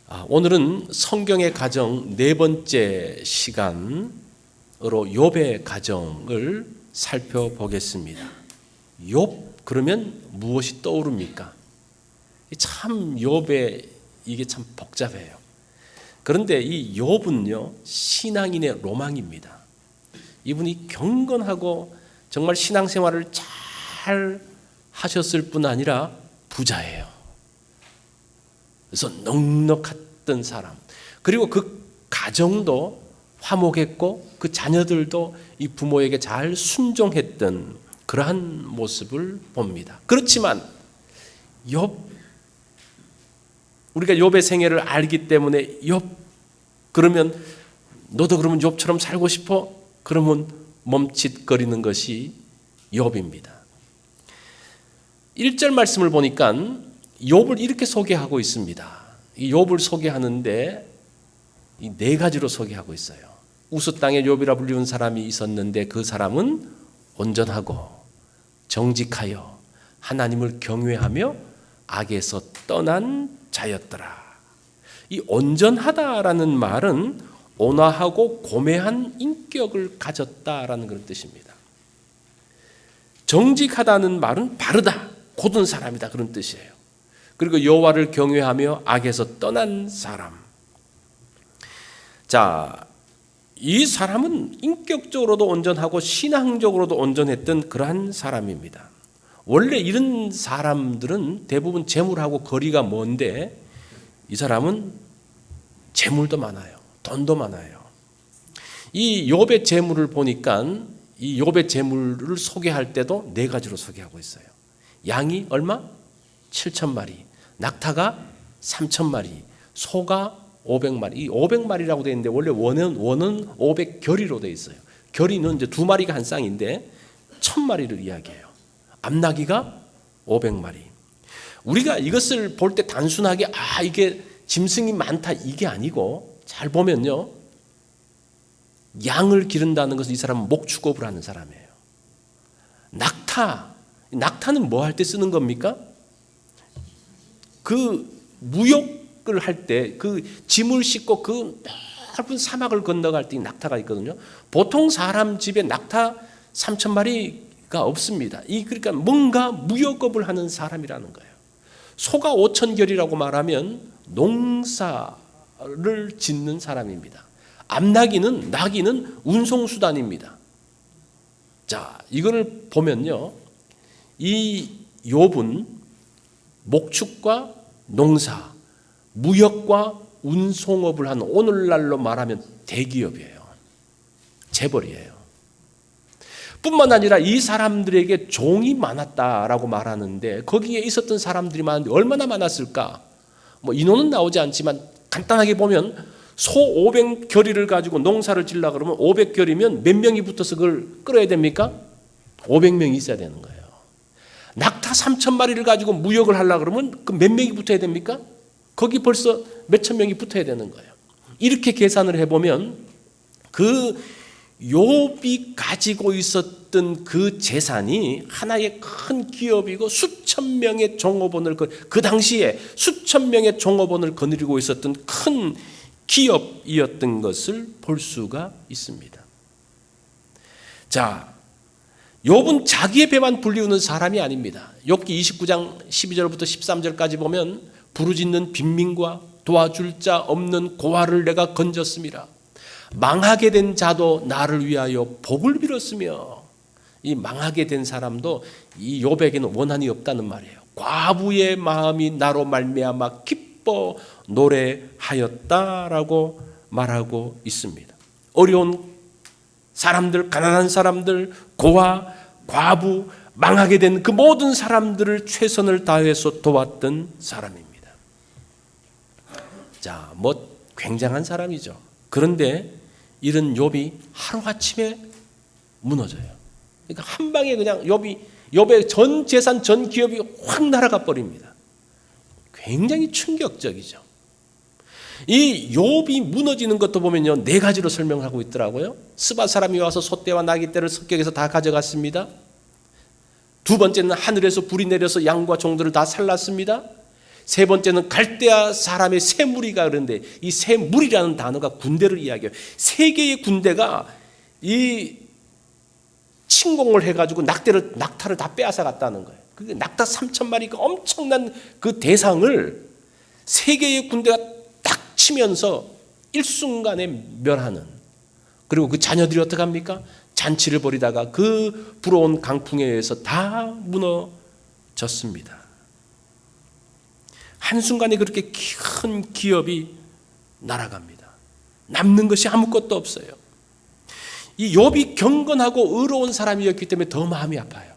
오늘은 성경의 가정 네 번째 시간으로 욥의 가정을 살펴보겠습니다. 욥 그러면 무엇이 떠오릅니까? 참 욥의 이게 참 복잡해요. 그런데 이 욥은요 신앙인의 로망입니다. 이분이 경건하고 정말 신앙생활을 잘 하셨을 뿐 아니라 부자예요. 그래서 넉넉했던 사람, 그리고 그 가정도 화목했고 그 자녀들도 이 부모에게 잘 순종했던 그러한 모습을 봅니다. 그렇지만 우리가 욥의 생애를 알기 때문에 욥 그러면 너도 그러면 욥처럼 살고 싶어? 그러면 멈칫거리는 것이 욥입니다. 1절 말씀을 보니까 욥을 이렇게 소개하고 있습니다. 이 욥을 소개하는데 이 네 가지로 소개하고 있어요. 우스 땅에 욥이라 불리는 사람이 있었는데 그 사람은 온전하고 정직하여 하나님을 경외하며 악에서 떠난 자였더라. 이 온전하다라는 말은 온화하고 고매한 인격을 가졌다라는 그런 뜻입니다. 정직하다는 말은 바르다, 곧은 사람이다 그런 뜻이에요. 그리고 여호와를 경외하며 악에서 떠난 사람. 자, 이 사람은 인격적으로도 온전하고 신앙적으로도 온전했던 그러한 사람입니다. 원래 이런 사람들은 대부분 재물하고 거리가 먼데 이 사람은 재물도 많아요. 돈도 많아요. 이 욥의 재물을 보니까 이 욥의 재물을 소개할 때도 네 가지로 소개하고 있어요. 양이 얼마? 7,000마리. 낙타가 3,000마리, 소가 500마리. 이 500마리라고 되어 있는데 원래 원은 500결이로 되어 있어요. 결이는 이제 두 마리가 한 쌍인데 1,000마리를 이야기해요. 암나귀가 500마리. 우리가 이것을 볼 때 단순하게 이게 짐승이 많다 이게 아니고 잘 보면요. 양을 기른다는 것은 이 사람은 목축업을 하는 사람이에요. 낙타는 뭐 할 때 쓰는 겁니까? 그 무역을 할 때 그 짐을 싣고 그 넓은 사막을 건너갈 때 낙타가 있거든요. 보통 사람 집에 낙타 3,000마리가 없습니다. 그러니까 뭔가 무역업을 하는 사람이라는 거예요. 소가 5,000결이라고 말하면 농사를 짓는 사람입니다. 나귀는 운송수단입니다. 자, 이걸 보면요. 이 욥은 목축과 농사, 무역과 운송업을 하는 오늘날로 말하면 대기업이에요. 재벌이에요. 뿐만 아니라 이 사람들에게 종이 많았다라고 말하는데 거기에 있었던 사람들이 많은데 얼마나 많았을까? 인원은 나오지 않지만 간단하게 보면 소 500결의를 가지고 농사를 지으려고 그러면 500결이면 몇 명이 붙어서 그걸 끌어야 됩니까? 500명이 있어야 되는 거예요. 낙타 3,000마리를 가지고 무역을 하려고 그러면 그 몇 명이 붙어야 됩니까? 거기 벌써 몇천 명이 붙어야 되는 거예요. 이렇게 계산을 해보면 그 욥이 가지고 있었던 그 재산이 하나의 큰 기업이고 수천 명의 종업원을 그 당시에 수천 명의 종업원을 거느리고 있었던 큰 기업이었던 것을 볼 수가 있습니다. 자, 욥은 자기의 배만 불리우는 사람이 아닙니다. 욥기 29장 12절부터 13절까지 보면 부르짖는 빈민과 도와줄 자 없는 고아를 내가 건졌습니다. 망하게 된 자도 나를 위하여 복을 빌었으며, 이 망하게 된 사람도 이 욥에게는 원한이 없다는 말이에요. 과부의 마음이 나로 말미암아 기뻐 노래하였다라고 말하고 있습니다. 어려운 사람들, 가난한 사람들, 고아, 과부, 망하게 된 그 모든 사람들을 최선을 다해서 도왔던 사람입니다. 자, 굉장한 사람이죠. 그런데 이런 욥이 하루아침에 무너져요. 그러니까 한 방에 그냥 욥의 전 재산, 전 기업이 확 날아가 버립니다. 굉장히 충격적이죠. 이 욥이 무너지는 것도 보면요, 네 가지로 설명하고 있더라고요. 스바 사람이 와서 소떼와 나귀떼를 습격해서 다 가져갔습니다. 두 번째는 하늘에서 불이 내려서 양과 종들을 다 살랐습니다. 세 번째는 갈대아 사람의 세 무리가 그런데 이 세 무리라는 단어가 군대를 이야기해요. 세 개의 군대가 이 침공을 해가지고 낙타를 다 빼앗아 갔다는 거예요. 그 낙타 3,000마리가 엄청난 그 대상을 세 개의 군대가 딱 치면서 일순간에 멸하는. 그리고 그 자녀들이 어떻게 합니까? 잔치를 벌이다가 그 불어온 강풍에 의해서 다 무너졌습니다. 한순간에 그렇게 큰 기업이 날아갑니다. 남는 것이 아무것도 없어요. 이 욥이 경건하고 의로운 사람이었기 때문에 더 마음이 아파요.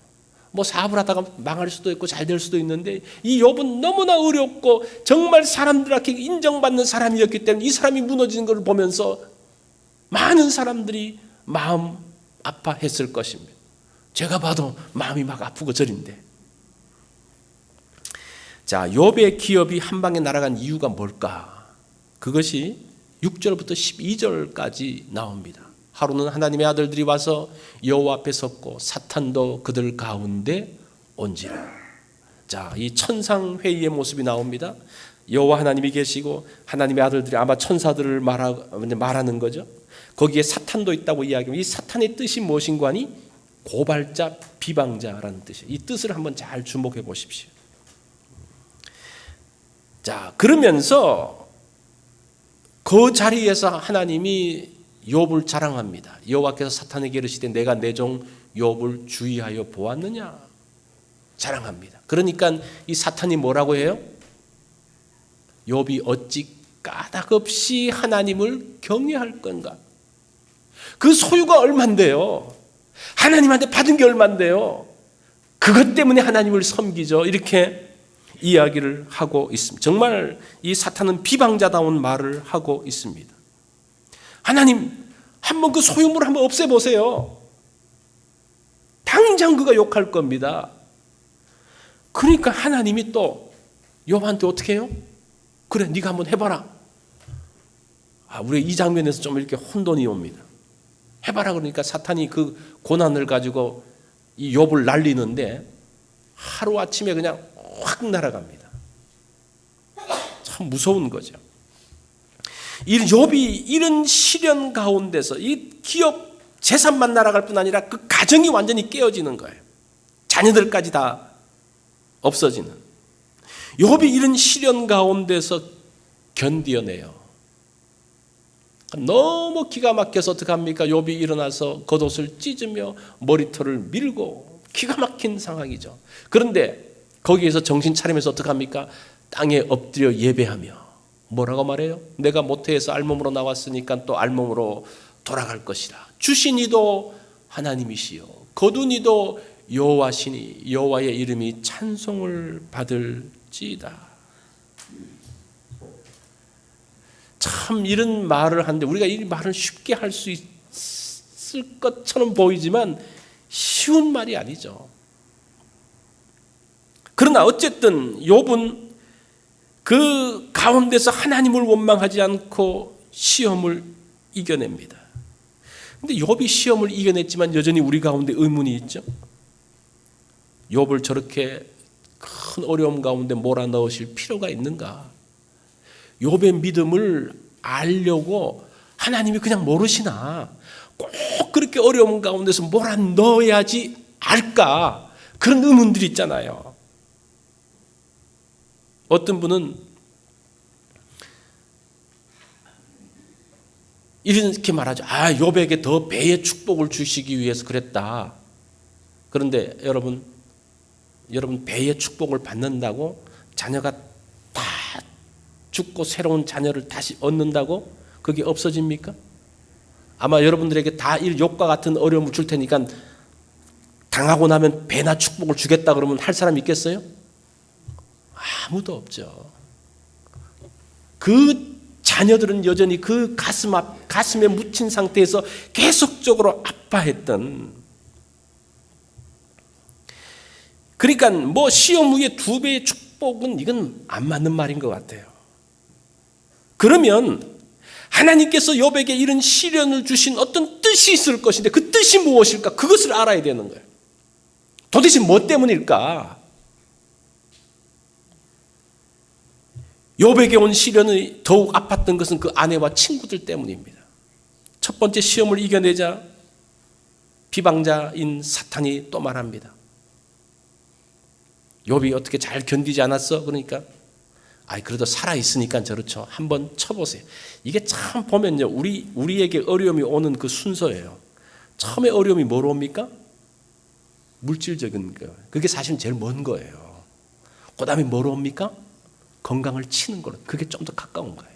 뭐 사업을 하다가 망할 수도 있고 잘 될 수도 있는데 이 욥은 너무나 의롭고 정말 사람들에게 인정받는 사람이었기 때문에 이 사람이 무너지는 것을 보면서 많은 사람들이 마음 아파했을 것입니다. 제가 봐도 마음이 막 아프고 저린데. 자, 욥의 기업이 한 방에 날아간 이유가 뭘까? 그것이 6절부터 12절까지 나옵니다. 하루는 하나님의 아들들이 와서 여호와 앞에 섰고 사탄도 그들 가운데 온지라. 자, 이 천상회의의 모습이 나옵니다. 여호와 하나님이 계시고 하나님의 아들들이 아마 천사들을 말하는 거죠. 거기에 사탄도 있다고 이야기합니다. 이 사탄의 뜻이 무엇인가 하니 고발자, 비방자라는 뜻이에요. 이 뜻을 한번 잘 주목해 보십시오. 자, 그러면서 그 자리에서 하나님이 욥을 자랑합니다. 여호와께서 사탄에게 이르시되 내가 내 종 욥을 주의하여 보았느냐 자랑합니다. 그러니까 이 사탄이 뭐라고 해요? 욥이 어찌 까닭없이 하나님을 경외할 건가? 그 소유가 얼만데요? 하나님한테 받은 게 얼만데요? 그것 때문에 하나님을 섬기죠. 이렇게 이야기를 하고 있습니다. 정말 이 사탄은 비방자다운 말을 하고 있습니다. 하나님, 한번 그 소유물을 한번 없애보세요. 당장 그가 욕할 겁니다. 그러니까 하나님이 또 욥한테 어떻게 해요? 그래, 네가 한번 해봐라. 우리 이 장면에서 좀 이렇게 혼돈이 옵니다. 해봐라 그러니까 사탄이 그 고난을 가지고 이 욥을 날리는데 하루아침에 그냥 확 날아갑니다. 참 무서운 거죠. 이 욥이 이런 시련 가운데서 이 기업 재산만 날아갈 뿐 아니라 그 가정이 완전히 깨어지는 거예요. 자녀들까지 다 없어지는. 욥이 이런 시련 가운데서 견디어내요. 너무 기가 막혀서 어떡합니까? 욥이 일어나서 겉옷을 찢으며 머리털을 밀고 기가 막힌 상황이죠. 그런데 거기에서 정신 차리면서 어떡합니까? 땅에 엎드려 예배하며 뭐라고 말해요? 내가 모태에서 알몸으로 나왔으니까 또 알몸으로 돌아갈 것이라. 주신 이도 하나님이시요 거둔 이도 여호와시니 여호와의 이름이 찬송을 받을지이다. 참 이런 말을 하는데 우리가 이 말을 쉽게 할 수 있을 것처럼 보이지만 쉬운 말이 아니죠. 그러나 어쨌든 욥은 그 가운데서 하나님을 원망하지 않고 시험을 이겨냅니다. 그런데 욥이 시험을 이겨냈지만 여전히 우리 가운데 의문이 있죠. 욥을 저렇게 큰 어려움 가운데 몰아넣으실 필요가 있는가? 욥의 믿음을 알려고 하나님이 그냥 모르시나? 꼭 그렇게 어려움 가운데서 몰아넣어야지 알까? 그런 의문들이 있잖아요. 어떤 분은 이렇게 말하죠. 욥에게 더 배의 축복을 주시기 위해서 그랬다. 그런데 여러분 배의 축복을 받는다고 자녀가 다 죽고 새로운 자녀를 다시 얻는다고 그게 없어집니까? 아마 여러분들에게 다 이 욥과 같은 어려움을 줄 테니까 당하고 나면 배나 축복을 주겠다 그러면 할 사람 있겠어요? 아무도 없죠. 그 자녀들은 여전히 그 가슴에 묻힌 상태에서 계속적으로 아파했던. 그러니까 뭐 시험 후에 2배의 축복은 이건 안 맞는 말인 것 같아요. 그러면 하나님께서 욥에게 이런 시련을 주신 어떤 뜻이 있을 것인데 그 뜻이 무엇일까? 그것을 알아야 되는 거예요. 도대체 뭐 때문일까? 욥에게 온 시련이 더욱 아팠던 것은 그 아내와 친구들 때문입니다. 첫 번째 시험을 이겨내자 비방자인 사탄이 또 말합니다. 욥이 어떻게 잘 견디지 않았어? 그러니까 그래도 살아있으니까 저렇죠. 한번 쳐보세요. 이게 참 보면요, 우리에게 어려움이 오는 그 순서예요. 처음에 어려움이 뭐로 옵니까? 물질적인 거. 그게 사실 제일 먼 거예요. 그 다음에 뭐로 옵니까? 건강을 치는 거로. 그게 좀 더 가까운 거예요.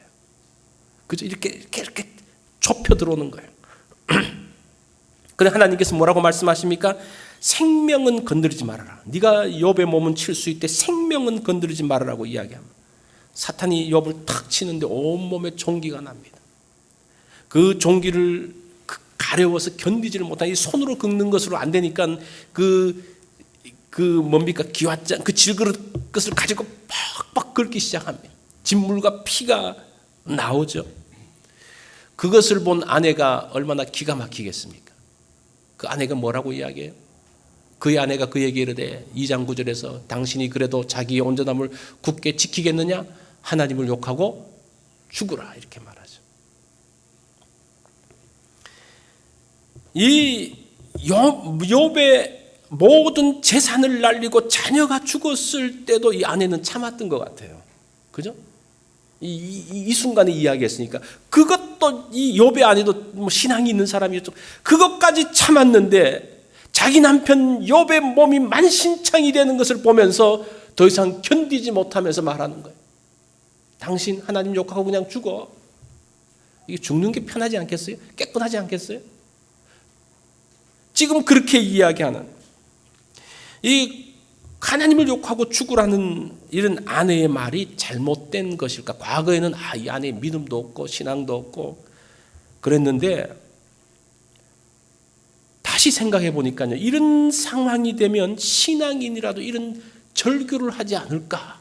그죠? 이렇게 좁혀 들어오는 거예요. 그런데 하나님께서 뭐라고 말씀하십니까? 생명은 건드리지 말아라. 네가 욥의 몸은 칠 수 있대 생명은 건드리지 말아라고 이야기합니다. 사탄이 욥을 탁 치는데 온몸에 종기가 납니다. 그 종기를 가려워서 견디지를 못하니 손으로 긁는 것으로 안 되니까 뭡니까? 기왓장, 그 질그릇 것을 가지고 팍팍 긁기 시작합니다. 진물과 피가 나오죠. 그것을 본 아내가 얼마나 기가 막히겠습니까? 그 아내가 뭐라고 이야기해요? 그의 아내가 그에게 이르되 2장 9절에서 당신이 그래도 자기의 온전함을 굳게 지키겠느냐? 하나님을 욕하고 죽으라 이렇게 말하죠. 이 욥의 모든 재산을 날리고 자녀가 죽었을 때도 이 아내는 참았던 것 같아요. 그죠? 이 순간에 이야기했으니까 그것도 이 욥의 아내도 뭐 신앙이 있는 사람이었죠. 그것까지 참았는데 자기 남편 욥의 몸이 만신창이 되는 것을 보면서 더 이상 견디지 못하면서 말하는 거예요. 당신 하나님 욕하고 그냥 죽어. 이게 죽는 게 편하지 않겠어요? 깨끗하지 않겠어요? 지금 그렇게 이야기하는 이 하나님을 욕하고 죽으라는 이런 아내의 말이 잘못된 것일까? 과거에는 이 아내의 믿음도 없고 신앙도 없고 그랬는데 다시 생각해 보니까요, 이런 상황이 되면 신앙인이라도 이런 절규를 하지 않을까?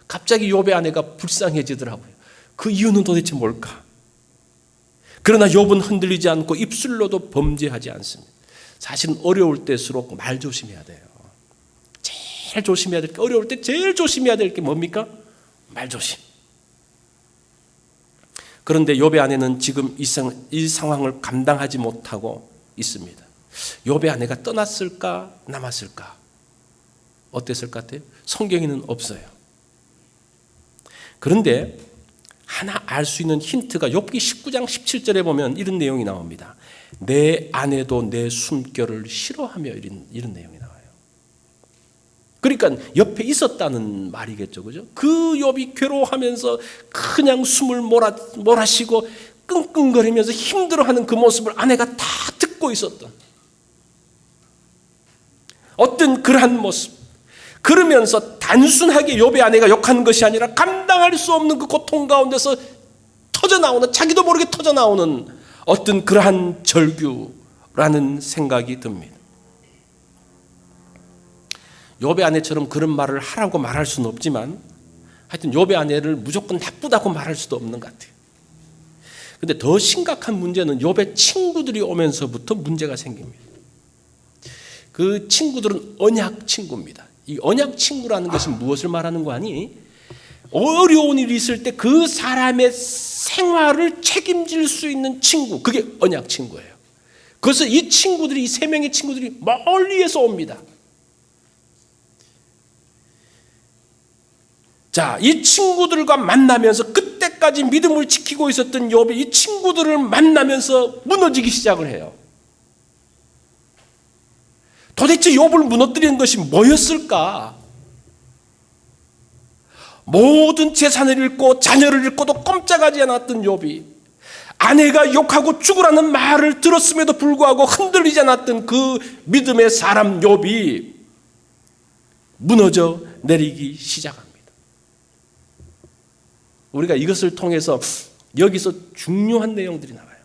갑자기 욥의 아내가 불쌍해지더라고요. 그 이유는 도대체 뭘까? 그러나 욥은 흔들리지 않고 입술로도 범죄하지 않습니다. 사실은 어려울 때일수록 말 조심해야 돼요. 제일 조심해야 될 게, 어려울 때 제일 조심해야 될 게 뭡니까? 말 조심. 그런데 욥의 아내는 지금 이 상황을 감당하지 못하고 있습니다. 욥의 아내가 떠났을까 남았을까? 어땠을 것 같아요? 성경에는 없어요. 그런데 하나 알 수 있는 힌트가 욥기 19장 17절에 보면 이런 내용이 나옵니다. 내 아내도 내 숨결을 싫어하며 이런 내용이 나와요. 그러니까 옆에 있었다는 말이겠죠. 그죠? 그 욥이 괴로워하면서 그냥 숨을 몰아쉬고 끙끙거리면서 힘들어하는 그 모습을 아내가 다 듣고 있었던 어떤 그러한 모습. 그러면서 단순하게 욥의 아내가 욕하는 것이 아니라 감당할 수 없는 그 고통 가운데서 터져나오는, 자기도 모르게 터져나오는 어떤 그러한 절규라는 생각이 듭니다. 욥의 아내처럼 그런 말을 하라고 말할 수는 없지만 하여튼 욥의 아내를 무조건 나쁘다고 말할 수도 없는 것 같아요. 그런데 더 심각한 문제는 욥의 친구들이 오면서부터 문제가 생깁니다. 그 친구들은 언약 친구입니다. 이 언약 친구라는 것이 무엇을 말하는 거 아니? 어려운 일이 있을 때 그 사람의 생활을 책임질 수 있는 친구, 그게 언약 친구예요. 그래서 이 친구들이, 이 세 명의 친구들이 멀리에서 옵니다. 자, 이 친구들과 만나면서 그때까지 믿음을 지키고 있었던 욥이 이 친구들을 만나면서 무너지기 시작을 해요. 도대체 욥을 무너뜨리는 것이 뭐였을까? 모든 재산을 잃고 자녀를 잃고도 꼼짝하지 않았던 욥이 아내가 욕하고 죽으라는 말을 들었음에도 불구하고 흔들리지 않았던 그 믿음의 사람 욥이 무너져 내리기 시작합니다. 우리가 이것을 통해서 여기서 중요한 내용들이 나와요.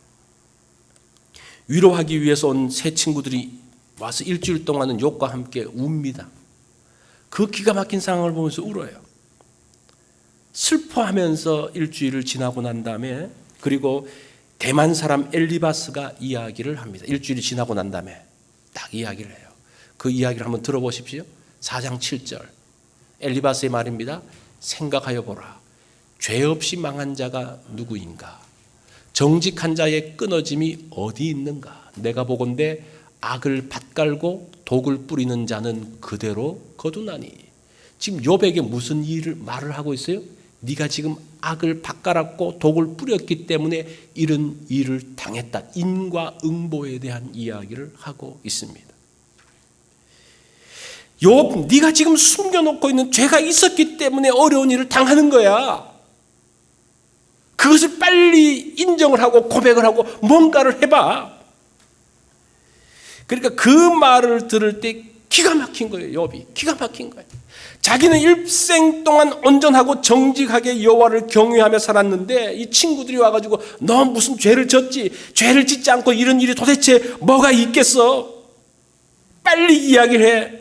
위로하기 위해서 온 세 친구들이 와서 일주일 동안은 욥과 함께 웁니다. 그 기가 막힌 상황을 보면서 울어요. 슬퍼하면서 일주일을 지나고 난 다음에, 그리고 대만 사람 엘리바스가 이야기를 합니다. 일주일이 지나고 난 다음에 딱 이야기를 해요. 그 이야기를 한번 들어보십시오. 4장 7절 엘리바스의 말입니다. 생각하여 보라. 죄 없이 망한 자가 누구인가? 정직한 자의 끊어짐이 어디 있는가? 내가 보건대 악을 밭갈고 독을 뿌리는 자는 그대로 거두나니. 지금 욥에게 무슨 말을 하고 있어요? 네가 지금 악을 밭갈았고 독을 뿌렸기 때문에 이런 일을 당했다. 인과응보에 대한 이야기를 하고 있습니다. 욥, 네가 지금 숨겨놓고 있는 죄가 있었기 때문에 어려운 일을 당하는 거야. 그것을 빨리 인정을 하고 고백을 하고 뭔가를 해봐. 그러니까 그 말을 들을 때 기가 막힌 거예요. 욥이 기가 막힌 거예요. 자기는 일생 동안 온전하고 정직하게 여호와를 경외하며 살았는데 이 친구들이 와가지고 너 무슨 죄를 졌지? 죄를 짓지 않고 이런 일이 도대체 뭐가 있겠어? 빨리 이야기를 해.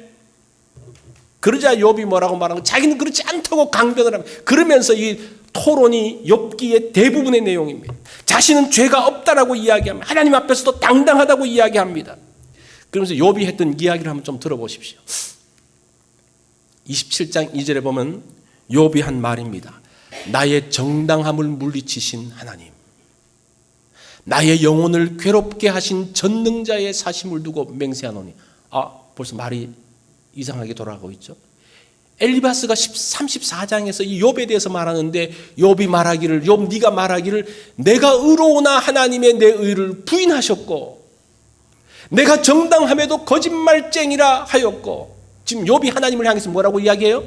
그러자 욥이 뭐라고 말하고 자기는 그렇지 않다고 강변을 합니다. 그러면서 이 토론이 욥기의 대부분의 내용입니다. 자신은 죄가 없다라고 이야기합니다. 하나님 앞에서도 당당하다고 이야기합니다. 그러면서 욥이 했던 이야기를 한번 좀 들어보십시오. 27장 2절에 보면 욥이 한 말입니다. 나의 정당함을 물리치신 하나님, 나의 영혼을 괴롭게 하신 전능자의 사심을 두고 맹세하노니. 벌써 말이 이상하게 돌아가고 있죠. 엘리바스가 34장에서 이 욥에 대해서 말하는데 욥이 말하기를, 욥 네가 말하기를 내가 의로우나 하나님의 내 의를 부인하셨고 내가 정당함에도 거짓말쟁이라 하였고. 지금 욥이 하나님을 향해서 뭐라고 이야기해요?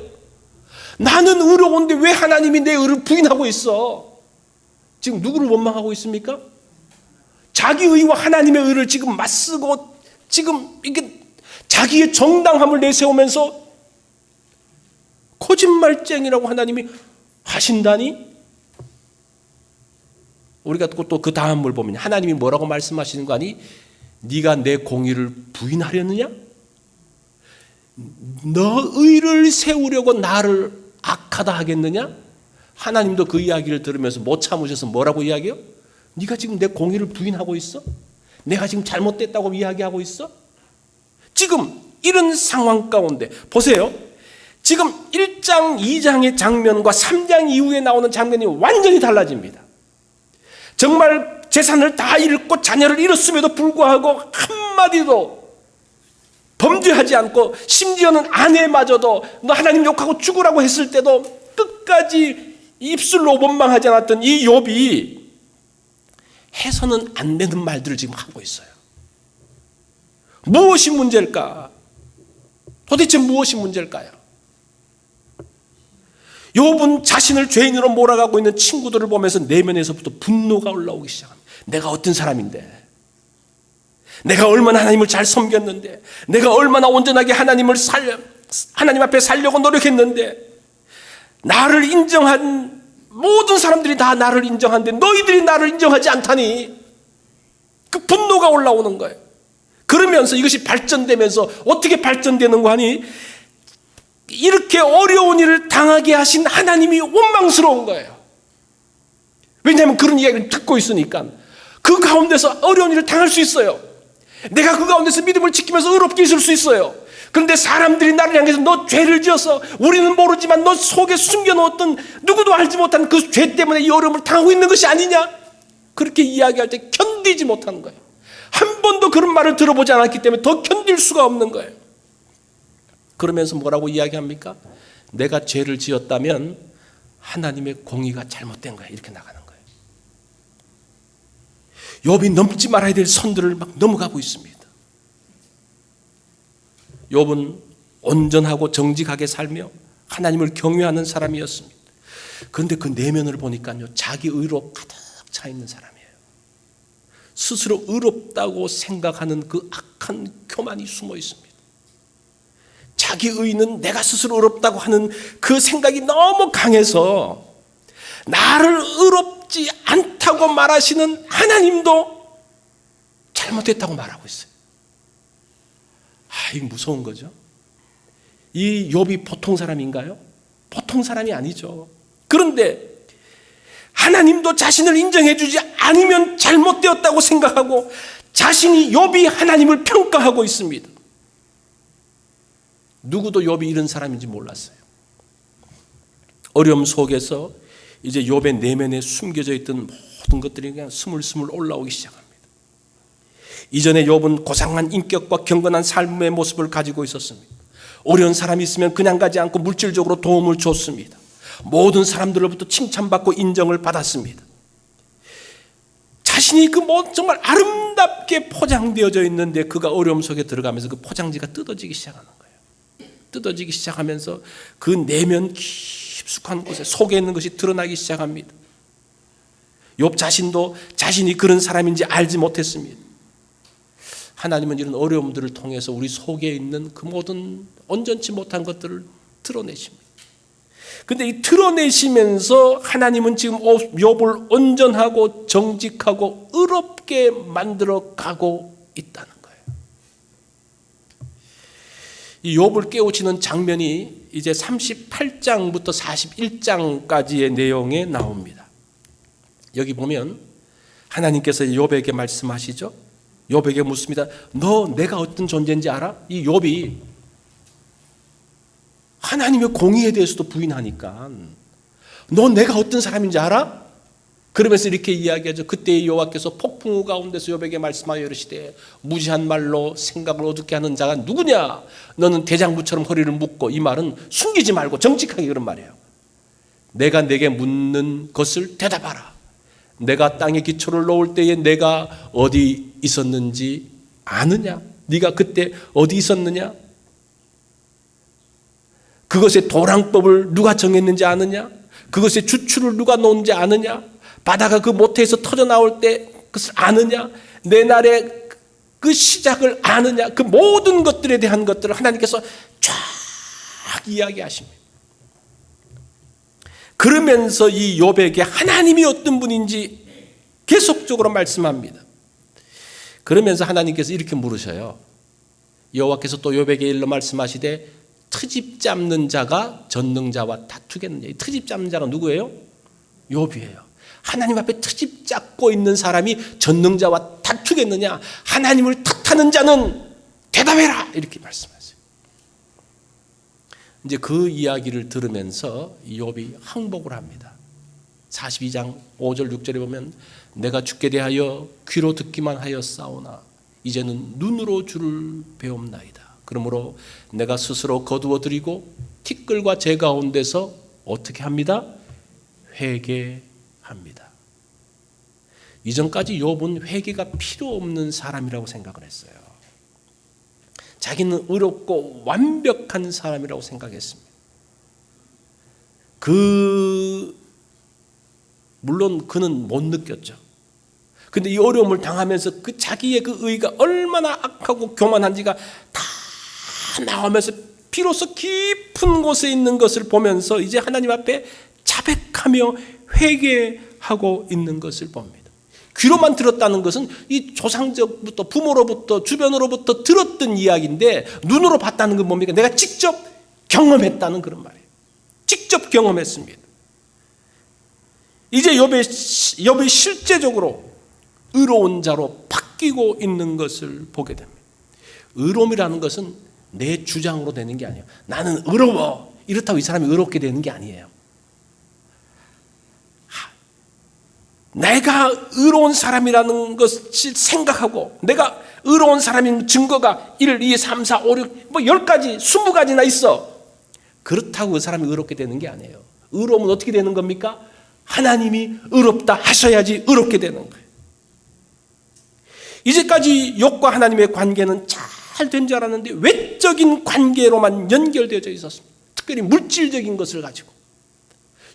나는 의로운데 왜 하나님이 내 의를 부인하고 있어? 지금 누구를 원망하고 있습니까? 자기 의와 하나님의 의를 지금 맞서고 지금 이게 자기의 정당함을 내세우면서 거짓말쟁이라고 하나님이 하신다니? 우리가 또 그 다음을 보면 하나님이 뭐라고 말씀하시는 거 아니? 네가 내 공의를 부인하려느냐? 너 의를 세우려고 나를 악하다 하겠느냐? 하나님도 그 이야기를 들으면서 못 참으셔서 뭐라고 이야기해요? 네가 지금 내 공의를 부인하고 있어? 내가 지금 잘못됐다고 이야기하고 있어? 지금 이런 상황 가운데 보세요. 지금 1장 2장의 장면과 3장 이후에 나오는 장면이 완전히 달라집니다. 정말 재산을 다 잃고 자녀를 잃었음에도 불구하고 한마디도 범죄하지 않고 심지어는 아내마저도 너 하나님 욕하고 죽으라고 했을 때도 끝까지 입술로 원망하지 않았던 이 욥이 해서는 안 되는 말들을 지금 하고 있어요. 무엇이 문제일까? 도대체 무엇이 문제일까요? 욥은 자신을 죄인으로 몰아가고 있는 친구들을 보면서 내면에서부터 분노가 올라오기 시작합니다. 내가 어떤 사람인데, 내가 얼마나 하나님을 잘 섬겼는데, 내가 얼마나 온전하게 하나님 앞에 살려고 노력했는데, 나를 인정한 모든 사람들이 다 나를 인정하는데 너희들이 나를 인정하지 않다니. 그 분노가 올라오는 거예요. 그러면서 이것이 발전되면서 어떻게 발전되는 거 하니? 이렇게 어려운 일을 당하게 하신 하나님이 원망스러운 거예요. 왜냐하면 그런 이야기를 듣고 있으니까. 그 가운데서 어려운 일을 당할 수 있어요. 내가 그 가운데서 믿음을 지키면서 의롭게 있을 수 있어요. 그런데 사람들이 나를 향해서 너 죄를 지어서 우리는 모르지만 너 속에 숨겨놓았던 누구도 알지 못한 그 죄 때문에 이 어려움을 당하고 있는 것이 아니냐? 그렇게 이야기할 때 견디지 못하는 거예요. 한 번도 그런 말을 들어보지 않았기 때문에 더 견딜 수가 없는 거예요. 그러면서 뭐라고 이야기합니까? 내가 죄를 지었다면 하나님의 공의가 잘못된 거야. 이렇게 나가는 거예요. 욥이 넘지 말아야 될 선들을 막 넘어가고 있습니다. 욥은 온전하고 정직하게 살며 하나님을 경외하는 사람이었습니다. 그런데 그 내면을 보니까요, 자기 의로 가득 차 있는 사람이에요. 스스로 의롭다고 생각하는 그 악한 교만이 숨어 있습니다. 자기 의는 내가 스스로 의롭다고 하는 그 생각이 너무 강해서 나를 의롭지 않다고 말하시는 하나님도 잘못됐다고 말하고 있어요. 이거 무서운 거죠. 이 욥이 보통 사람인가요? 보통 사람이 아니죠. 그런데 하나님도 자신을 인정해 주지 않으면 잘못되었다고 생각하고 자신이 욥이 하나님을 평가하고 있습니다. 누구도 욥이 이런 사람인지 몰랐어요. 어려움 속에서 이제 욥의 내면에 숨겨져 있던 모든 것들이 그냥 스물스물 올라오기 시작합니다. 이전에 욥은 고상한 인격과 경건한 삶의 모습을 가지고 있었습니다. 어려운 사람이 있으면 그냥 가지 않고 물질적으로 도움을 줬습니다. 모든 사람들로부터 칭찬받고 인정을 받았습니다. 자신이 정말 아름답게 포장되어져 있는데 그가 어려움 속에 들어가면서 그 포장지가 뜯어지기 시작하는 거예요. 뜯어지기 시작하면서 그 내면 깊숙한 곳에 속에 있는 것이 드러나기 시작합니다. 욥 자신도 자신이 그런 사람인지 알지 못했습니다. 하나님은 이런 어려움들을 통해서 우리 속에 있는 그 모든 온전치 못한 것들을 드러내십니다. 근데 이 드러내시면서 하나님은 지금 욥을 온전하고 정직하고 의롭게 만들어 가고 있다는 거예요. 이 욥을 깨우치는 장면이 이제 38장부터 41장까지의 내용에 나옵니다. 여기 보면 하나님께서 욥에게 말씀하시죠. 욥에게 묻습니다. 너 내가 어떤 존재인지 알아? 이 욥이 하나님의 공의에 대해서도 부인하니까 너 내가 어떤 사람인지 알아? 그러면서 이렇게 이야기하죠. 그때 여호와께서 폭풍우 가운데서 욥에게 말씀하여 이르시되 무지한 말로 생각을 어둡게 하는 자가 누구냐? 너는 대장부처럼 허리를 묶고. 이 말은 숨기지 말고 정직하게 그런 말이에요. 내가 내게 묻는 것을 대답하라. 내가 땅에 기초를 놓을 때에 내가 어디 있었는지 아느냐? 네가 그때 어디 있었느냐? 그것의 도랑법을 누가 정했는지 아느냐? 그것의 주추를 누가 놓은지 아느냐? 바다가 그 모태에서 터져 나올 때 그것을 아느냐? 내 날의 그 시작을 아느냐? 그 모든 것들에 대한 것들을 하나님께서 쫙 이야기하십니다. 그러면서 이 욥에게 하나님이 어떤 분인지 계속적으로 말씀합니다. 그러면서 하나님께서 이렇게 물으셔요. 여호와께서 또 욥에게 일러 말씀하시되 트집 잡는 자가 전능자와 다투겠느냐. 이 트집 잡는 자가 누구예요? 욥이에요. 하나님 앞에 트집 잡고 있는 사람이 전능자와 다투겠느냐. 하나님을 탓하는 자는 대답해라. 이렇게 말씀하세요. 이제 그 이야기를 들으면서 욥이 항복을 합니다. 42장 5절 6절에 보면 내가 주께 대하여 귀로 듣기만 하였사오나 이제는 눈으로 주를 배움나이다. 그러므로 내가 스스로 거두어드리고 티끌과 재 가운데서 어떻게 합니다? 회개합니다. 이전까지 욥은 회개가 필요 없는 사람이라고 생각을 했어요. 자기는 의롭고 완벽한 사람이라고 생각했습니다. 물론 그는 못 느꼈죠. 근데 이 어려움을 당하면서 그 자기의 그 의가 얼마나 악하고 교만한지가 다 나오면서 비로소 깊은 곳에 있는 것을 보면서 이제 하나님 앞에 자백하며 회개하고 있는 것을 봅니다. 귀로만 들었다는 것은 이 조상적부터 부모로부터 주변으로부터 들었던 이야기인데 눈으로 봤다는 건 뭡니까? 내가 직접 경험했다는 그런 말이에요. 직접 경험했습니다. 이제 욥이 실제적으로 의로운 자로 바뀌고 있는 것을 보게 됩니다. 의로움이라는 것은 내 주장으로 되는 게 아니에요. 나는 의로워. 이렇다고 이 사람이 의롭게 되는 게 아니에요. 내가 의로운 사람이라는 것을 생각하고 내가 의로운 사람인 증거가 1, 2, 3, 4, 5, 6 10가지, 20가지나 있어. 그렇다고 그 사람이 의롭게 되는 게 아니에요. 의로움은 어떻게 되는 겁니까? 하나님이 의롭다 하셔야지 의롭게 되는 거예요. 이제까지 욥과 하나님의 관계는 잘 된 줄 알았는데 외적인 관계로만 연결되어져 있었습니다. 특별히 물질적인 것을 가지고.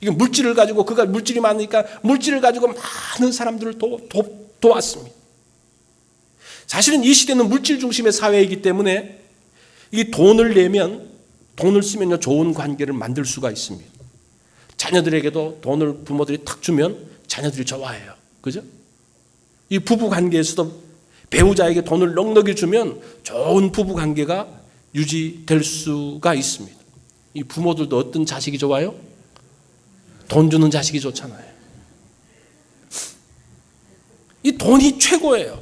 이게 물질을 가지고 그가 물질이 많으니까 물질을 가지고 많은 사람들을 도왔습니다. 사실은 이 시대는 물질 중심의 사회이기 때문에 이 돈을 내면 돈을 쓰면 좋은 관계를 만들 수가 있습니다. 자녀들에게도 돈을 부모들이 탁 주면 자녀들이 좋아해요. 그죠? 이 부부 관계에서도 배우자에게 돈을 넉넉히 주면 좋은 부부 관계가 유지될 수가 있습니다. 이 부모들도 어떤 자식이 좋아요? 돈 주는 자식이 좋잖아요. 이 돈이 최고예요.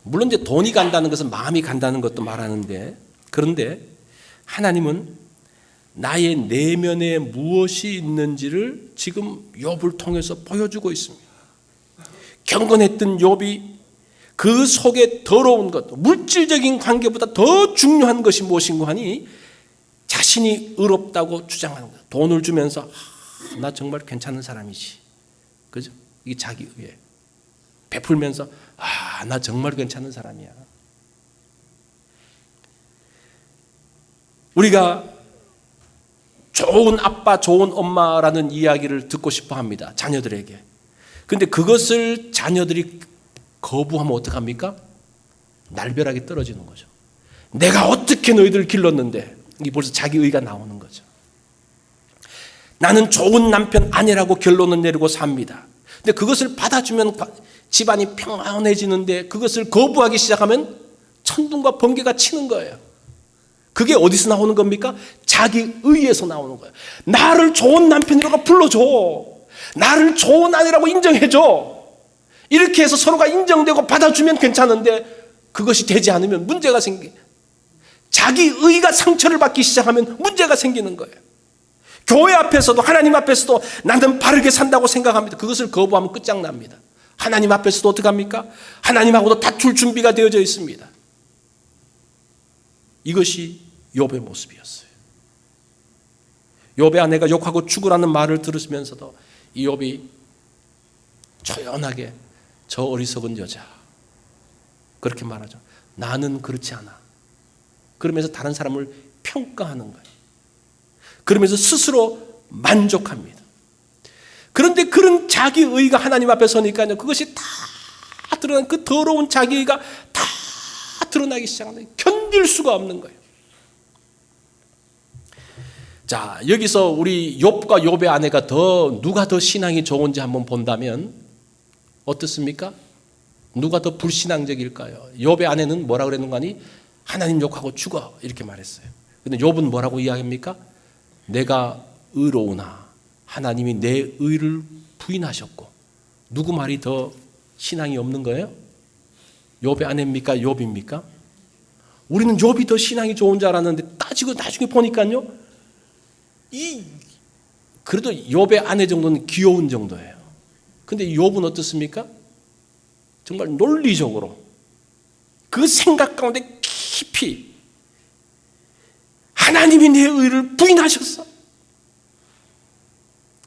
물론 이제 돈이 간다는 것은 마음이 간다는 것도 말하는데, 그런데 하나님은 나의 내면에 무엇이 있는지를 지금 욥을 통해서 보여주고 있습니다. 경건했던 욥이 그 속에 더러운 것, 물질적인 관계보다 더 중요한 것이 무엇인가 하니 자신이 의롭다고 주장하는 거예요. 돈을 주면서 나 정말 괜찮은 사람이지. 그죠? 이게 자기 의에 베풀면서 나 정말 괜찮은 사람이야. 우리가 좋은 아빠, 좋은 엄마라는 이야기를 듣고 싶어 합니다. 자녀들에게. 그런데 그것을 자녀들이 거부하면 어떡합니까? 날벼락이 떨어지는 거죠. 내가 어떻게 너희들을 길렀는데, 이게 벌써 자기 의가 나오는 거죠. 나는 좋은 남편, 아내라고 결론을 내리고 삽니다. 근데 그것을 받아주면 집안이 평안해지는데 그것을 거부하기 시작하면 천둥과 번개가 치는 거예요. 그게 어디서 나오는 겁니까? 자기 의에서 나오는 거예요. 나를 좋은 남편이라고 불러줘. 나를 좋은 아내라고 인정해줘. 이렇게 해서 서로가 인정되고 받아주면 괜찮은데 그것이 되지 않으면 문제가 생겨요. 자기 의가 상처를 받기 시작하면 문제가 생기는 거예요. 교회 앞에서도 하나님 앞에서도 나는 바르게 산다고 생각합니다. 그것을 거부하면 끝장납니다. 하나님 앞에서도 어떻게 합니까? 하나님하고도 다툴 준비가 되어져 있습니다. 이것이 욥의 모습이었어요. 욥의 아내가 욕하고 죽으라는 말을 들으면서도 이 욥이 조연하게 저 어리석은 여자 그렇게 말하죠. 나는 그렇지 않아. 그러면서 다른 사람을 평가하는 거예요. 그러면서 스스로 만족합니다. 그런데 그런 자기의가 하나님 앞에 서니까요, 그것이 다 드러난 그 더러운 자기의가 다 드러나기 시작합니다. 견딜 수가 없는 거예요. 자, 여기서 우리 욥과 욥의 아내가 누가 더 신앙이 좋은지 한번 본다면 어떻습니까? 누가 더 불신앙적일까요? 욥의 아내는 뭐라 그랬는가 하니 하나님 욕하고 죽어 이렇게 말했어요. 근데 욥은 뭐라고 이야기합니까? 내가 의로우나 하나님이 내 의를 부인하셨고. 누구 말이 더 신앙이 없는 거예요? 욥의 아내입니까? 욥입니까? 우리는 욥이 더 신앙이 좋은 줄 알았는데 따지고 나중에 보니까요, 그래도 욥의 아내 정도는 귀여운 정도예요. 근데 욥은 어떻습니까? 정말 논리적으로 그 생각 가운데 깊이 하나님이 내 의를 부인하셨어.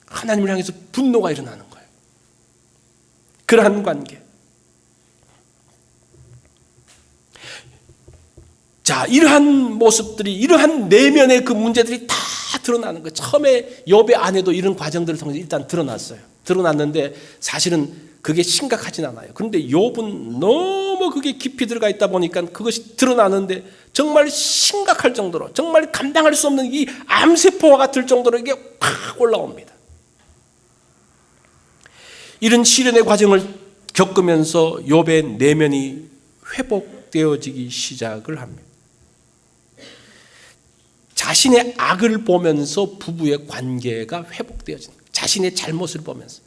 하나님을 향해서 분노가 일어나는 거예요. 그러한 관계. 자, 이러한 모습들이, 이러한 내면의 그 문제들이 다 드러나는 거예요. 처음에 욥의 아내도 이런 과정들을 통해서 일단 드러났어요. 드러났는데 사실은 그게 심각하진 않아요. 그런데 욥은 너무 그게 깊이 들어가 있다 보니까 그것이 드러나는데 정말 심각할 정도로, 정말 감당할 수 없는 이 암세포와 같을 정도로 이게 확 올라옵니다. 이런 시련의 과정을 겪으면서 욥의 내면이 회복되어지기 시작을 합니다. 자신의 악을 보면서 부부의 관계가 회복되어지는 거예요. 자신의 잘못을 보면서.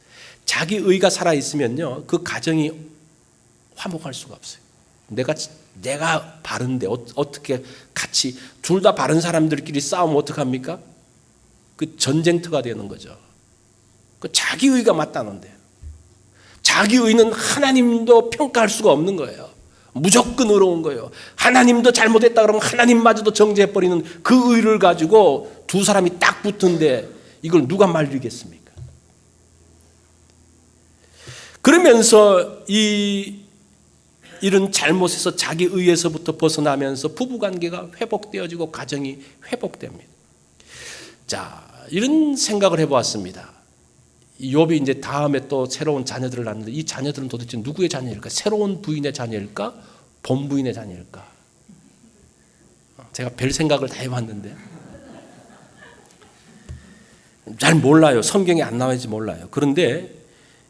자기 의가 살아있으면요, 그 가정이 화목할 수가 없어요. 내가 바른데 어떻게 같이 둘 다 바른 사람들끼리 싸우면 어떡합니까? 그 전쟁터가 되는 거죠. 그 자기 의가 맞다는데. 자기 의는 하나님도 평가할 수가 없는 거예요. 무조건 의로운 거예요. 하나님도 잘못했다 그러면 하나님마저도 정죄해버리는 그 의를 가지고 두 사람이 딱 붙은데 이걸 누가 말리겠습니까? 그러면서 이런 잘못에서 자기 의에서부터 벗어나면서 부부관계가 회복되어지고 가정이 회복됩니다. 자, 이런 생각을 해보았습니다. 욥이 이제 다음에 또 새로운 자녀들을 낳는데 이 자녀들은 도대체 누구의 자녀일까? 새로운 부인의 자녀일까? 본 부인의 자녀일까? 제가 별 생각을 다 해봤는데 잘 몰라요. 성경에 안 나와있지 몰라요. 그런데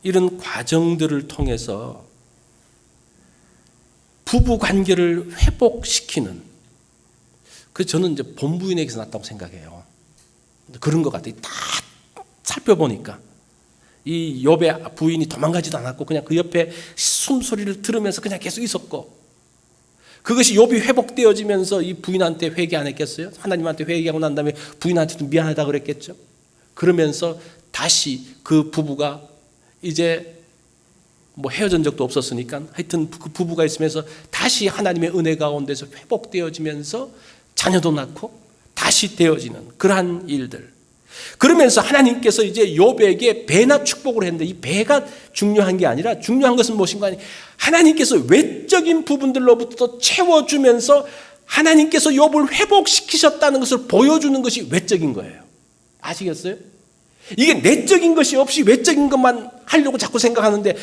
이런 과정들을 통해서 부부 관계를 회복시키는, 그 저는 이제 본 부인에게서 났다고 생각해요. 그런 것 같아요. 다 살펴보니까 이 욥의 부인이 도망가지도 않았고 그냥 그 옆에 숨소리를 들으면서 그냥 계속 있었고, 그것이 욥이 회복되어지면서 이 부인한테 회개 안 했겠어요? 하나님한테 회개하고 난 다음에 부인한테도 미안하다 그랬겠죠. 그러면서 다시 그 부부가 이제 뭐 헤어진 적도 없었으니까 하여튼 그 부부가 있으면서 다시 하나님의 은혜 가운데서 회복되어지면서 자녀도 낳고 다시 되어지는 그러한 일들. 그러면서 하나님께서 이제 욥에게 배나 축복을 했는데 이 배가 중요한 게 아니라 중요한 것은 무엇인가 하니 하나님께서 외적인 부분들로부터 채워주면서 하나님께서 욥을 회복시키셨다는 것을 보여주는 것이 외적인 거예요. 아시겠어요? 이게 내적인 것이 없이 외적인 것만 하려고 자꾸 생각하는데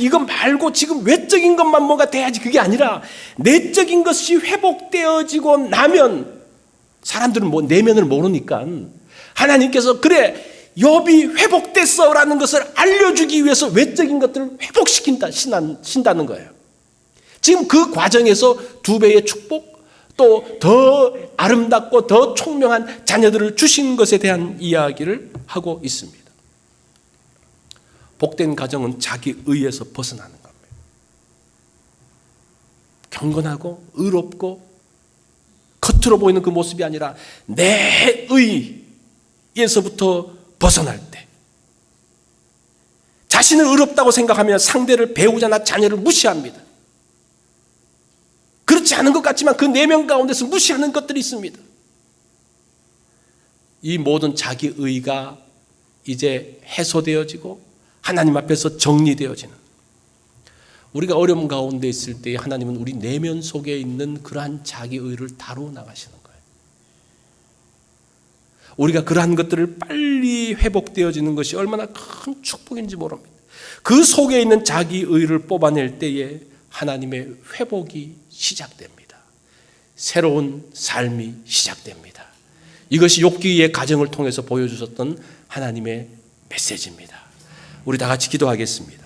이거 말고 지금 외적인 것만 뭔가 돼야지 그게 아니라 내적인 것이 회복되어지고 나면 사람들은 뭐 내면을 모르니까 하나님께서 그래 욥이 회복됐어라는 것을 알려주기 위해서 외적인 것들을 회복시킨다 신다는 거예요. 지금 그 과정에서 2배의 축복 또 더 아름답고 더 총명한 자녀들을 주신 것에 대한 이야기를 하고 있습니다. 복된 가정은 자기 의에서 벗어나는 겁니다. 경건하고 의롭고 겉으로 보이는 그 모습이 아니라 내 의에서부터 벗어날 때 자신을 의롭다고 생각하면 상대를 배우자나 자녀를 무시합니다. 그렇지 않은 것 같지만 그 내면 가운데서 무시하는 것들이 있습니다. 이 모든 자기 의가 이제 해소되어지고 하나님 앞에서 정리되어지는 우리가 어려움 가운데 있을 때 하나님은 우리 내면 속에 있는 그러한 자기 의를 다루어 나가시는 거예요. 우리가 그러한 것들을 빨리 회복되어지는 것이 얼마나 큰 축복인지 모릅니다. 그 속에 있는 자기 의를 뽑아낼 때에 하나님의 회복이 시작됩니다. 새로운 삶이 시작됩니다. 이것이 욥기의 가정을 통해서 보여주셨던 하나님의 메시지입니다. 우리 다 같이 기도하겠습니다.